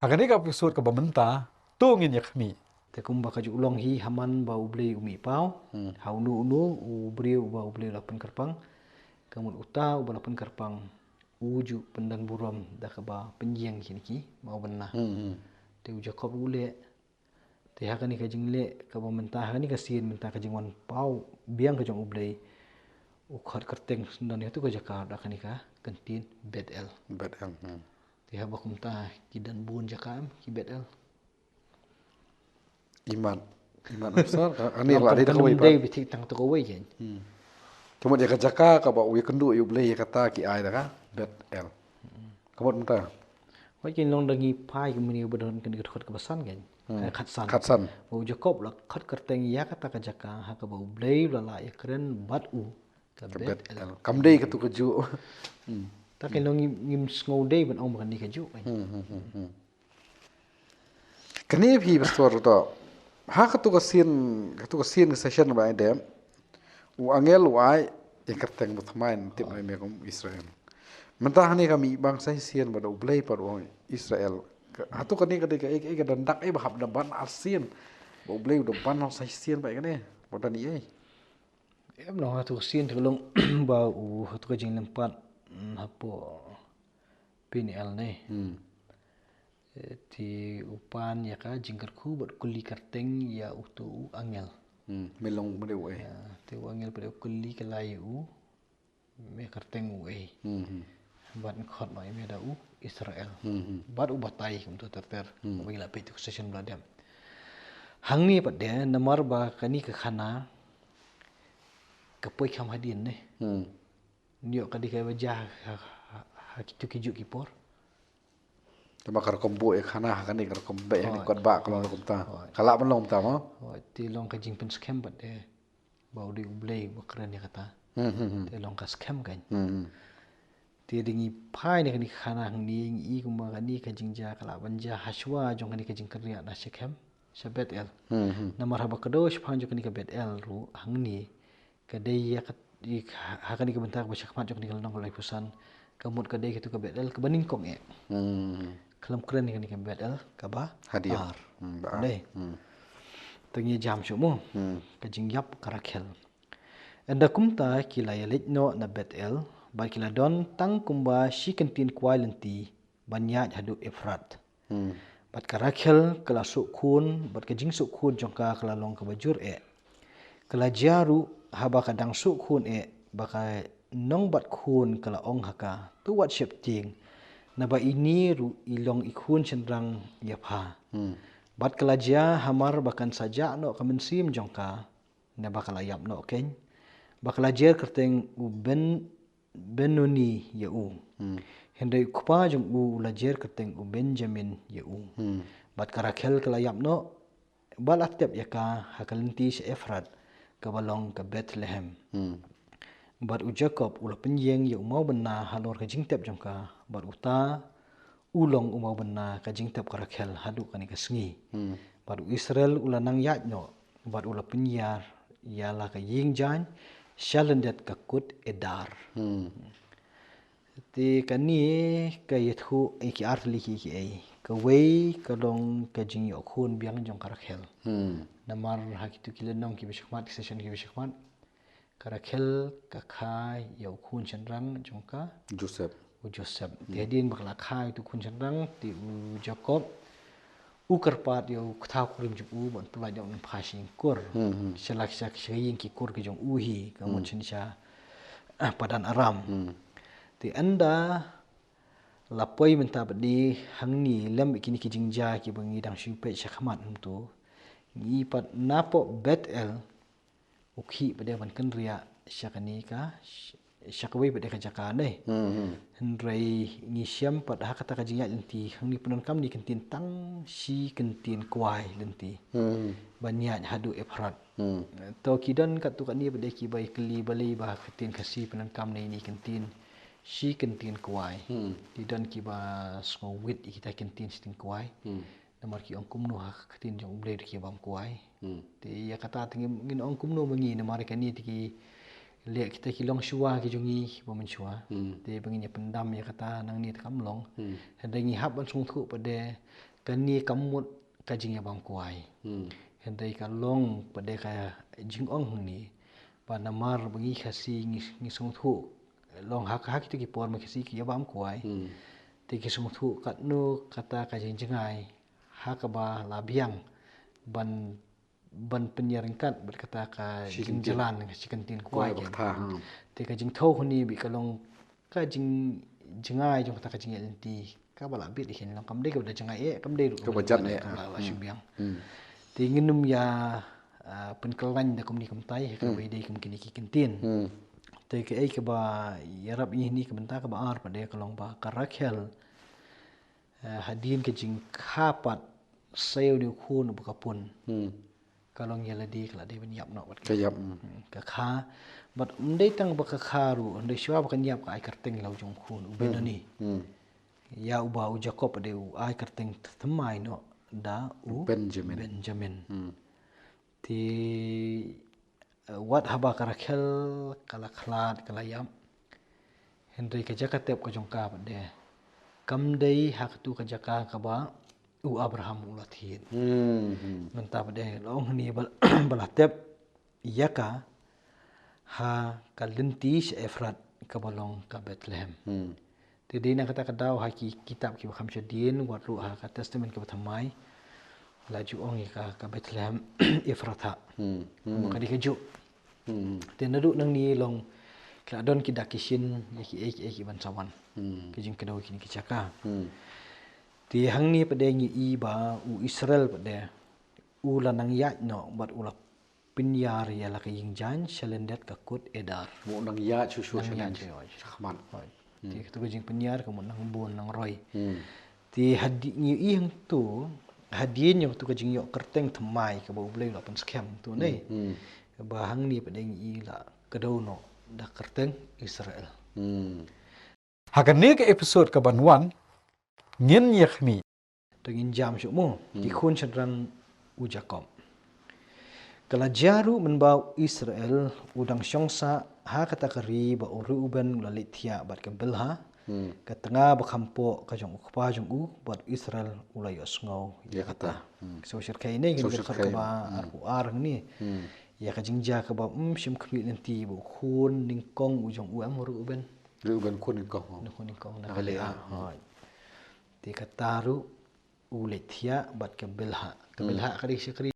Akan ni ka pisut ka bamenta, tungin ya kami. Te kumba kaju ulong hi haman ba ublei umi pau. Haunu unu ubriu ba ublei lapan kerpang. Kamun uta uba lapan kerpang. Uju pendan buram dah kaba penjiang kini ki mau benah. Te uja kop ule. Te hakan ni kajing le kaba mentah ni kasin mentah kajing wan pau biang kajong ublei. Ukhat kerteng sendan itu kajaka dah kan ni ka kentin bedel. Bedel. Te haba kumta kidan bun jakam ki bedel. Iman besar. Ani Lampong lah dia kanum kawai day pa. bitik tang to kawai jen. Kemudian dia kajaka ka ba uy kendu yu blei kata ki ai dah ka. Bedel. Kemudian menta. Wai jen long dangi pai kemuni ubadon kan khot kebasan jen. Khatsan. Khatsan. Bau Jacob lah khot kerteng ya kata kajaka ha ka bau blei la ya keren bat u. Ka Bedel. Kamdei ketu keju. Ta kan long ngim ngau day ban ong ban ni kaju. Kani phi bestor to. Ha ketu kesin ke session ba dem. U angel wai yang kerteng bermain tip mai mekom Israel. Mentah ni kami bangsa Sian pada ublei pada orang Israel. Hatu kani kadi ka ek dandak bahap da ban Asian. Ba ublei udah ban sa Sian ba kani. Pada ni Em long hatu sin tu long bau u hatu kajing lempat hapo PNL ni. Ti upan ya ka jingkar ku bat kuli kerteng ya utu angel. Melong mede we. Te angel pada kuli kelai u me kerteng u ai. Bat khot mai me da u Israel. Bat u batai kum tu ter bagi la pe tu session bladam. Hang ni pat dia namar ba kani ke khana kapoi kham hadin ne. Niok kadi kai wajah ha kitu kiju kipor. Tama kar kombo ek khana kan ni kar kombe yang ikut ba kalau kumta. Kala ban long ta mo. Ti long ka jing pen scam pat dia. Bau di ublei bakran dia kata. Ti long ka scam kan. Ti dingi pai ni kani khana hang ni i kuma kani ka jing ja kala banja haswa jong kani ka jing kriya na scam. Sabet el. Namar haba kados pang jong kani ka bet el ru hang ni. Kadai ya hakani ka bentak ba syakmat jong kani ka long lai pusan. Kamut kadai kitu ka bet el ka baning kong e. Kalam keren ni kan bedel kaba Hadiah. Deh. Tengi jam sumo. Kajing yap karakel. Enda kumta kila yalit no na betel. Ba kila don tang kumba si kentin kuai lenti. Banyat hadu Efrat. Bat karakel kala sukun. Bat kajing sukun jongka kala long kabajur e. Kala jaru haba kadang sukun e. Baka nong bat kun kala ong haka. Tu wat siap ting. Naba ini ru ilong ikun cenderang yapha. Bat kalaja hamar bahkan saja no kamensim jongka. Naba kalayap no ken. Bakalaja kerteng u benoni ya u. Hendai kupa jong u lajer kerteng u Benjamin ya u. Bat karakel kalayap no. Balat tiap yaka hakalenti se Efrat. Kabalong ke Bethlehem. Bat u Jacob ula penjeng ya umau bena halor ke jingtep jongka. Bat uta ulong umau bena ke jingtep karakel hadu kani kesengi. Bat u Israel ula nang yat no. Bat ula penyar ialah ke ying jan syalendet kakut edar. Ti kani ke yethu ki arli ki ai. Ke wei kadong ke jing yo khun biang jong karakel. Namar hakitu kilenong ki bisyakmat session ki bisyakmat. Karakel kakai yau kun cenderang jongka Joseph. Joseph. Tiadin bakla kai tu kun cenderang ti u Jacob. U kerpat yau kthau kurim jup u bon pelai jong phasing kur. Selak sying ki kur ki jong uhi kamu cenisha padan Aram. Ti anda lapoi menta bedi hangni lem kini ki jingja ki bangi dang syupe syakmat tu. Ni pat napo Betel ukhi pada ban kan ria syakani ka syakwi pada ka jaka ne hendrai ngi syam pada kata ka jingat lenti hangni penon kam ni kentin tang si kentin kuai lenti banyak hadu Efrat to kidan kat tu kan ni pada ki bai keli bali ba kentin kasi penon kam ni kentin si kentin kuai kidan ki ba ngowit kita kentin sitin kuai namar ki ongkum no kentin jong blade ki bam kuai ti ya kata ngin ongkum no mengi namar kan ni ti le kita ki long shua ki jongi bomen shua ti bengi pendam ya kata nang ni kam long hendak ngi hab ban sung thu pada Kani kamut kajing ya bang kuai. Hendai kalong pada kaya jing ong ni. Pada mar bagi kasi ngisung thu. Long hak itu kipor makasi ki ya bang kuai. Ti kisung thu kat nu kata kajing jengai. Hak ba labiang ban penyaringkat berkata ka jing jalan si kentin kuai. Ti kajing thau ni bi kalong kajing jengai jong kata kajing enti. Ka bala bit hin long kam dei ka da jengai kam dei Ka bajan la syumbiang. Ti nginum ya penkelan da kum ni kum tai ka bai dei kum kini ki kentin. Ti ke ai ka ba yarab ni ka benta ka ba ar pa de kalong ba karakhel. Hadin kajing kapat sayo ni khun bu kapun. Kalong yala di kala de ban yap no bat Kayap. ka kha bat ndai tang ba ka kharu ndai shwa ba kan yap ka ai karteng lau jong khun u benani. Ya uba u Jacob de u ai karteng thamai no da u Benjamin. Ti wat haba karakhel kala khlat kala yam. Hendai ka jaka tep ka jong ka de. Kam dei hak tu ka jaka ka ba u Abraham ulathin. Mentap de long ni bala tep yaka ha kalentis Efrat ka balong ka Bethlehem. Jadi nak kata kadau haki kitab ki bakam syadin wat ru ha ka testament ka bathamai laju ong ka Bethlehem Efratha. Maka dikejuk. Dan nadu nang ni long kladon ki dakisin yaki bansawan. Kijing kedau kini kicaka. Ti hang ni pada ngi iba u Israel pada u lanang ya no bat ula pinyar ya la kaying jan shalendet ka kut edar. Mo nang ya chu Nang chaman. ya Chaman. Ti tu kajing penyar kamu nang bon nang roy. Ti hadi ni hang tu hadien yang tu kajing yok kerteng thamai ka bau blai la pan skem tu nei. Ba hang ni pada ngi la kedau no da kerteng Israel. Hakan ni ke episode ka banwan ngin yakhmi. Tengin jam syukmu di khun chadran u Jacob. Kala jaru menbau Israel udang syongsa ha kata kari ba Reuben lalithia bat ke belha ke tengah bakampo ka jong ukpa jong u bat Israel ulai osngau ya kata. So syirkai ni ngin ka ba ar ni. Ya ka jingja ka ba syim kmi nanti bu khun ningkong u jong u am Reuben. Reuben khun ningkong. Khun ningkong na kalea. Ti kataru ulithia bat ke belha. Ke belha kali syikri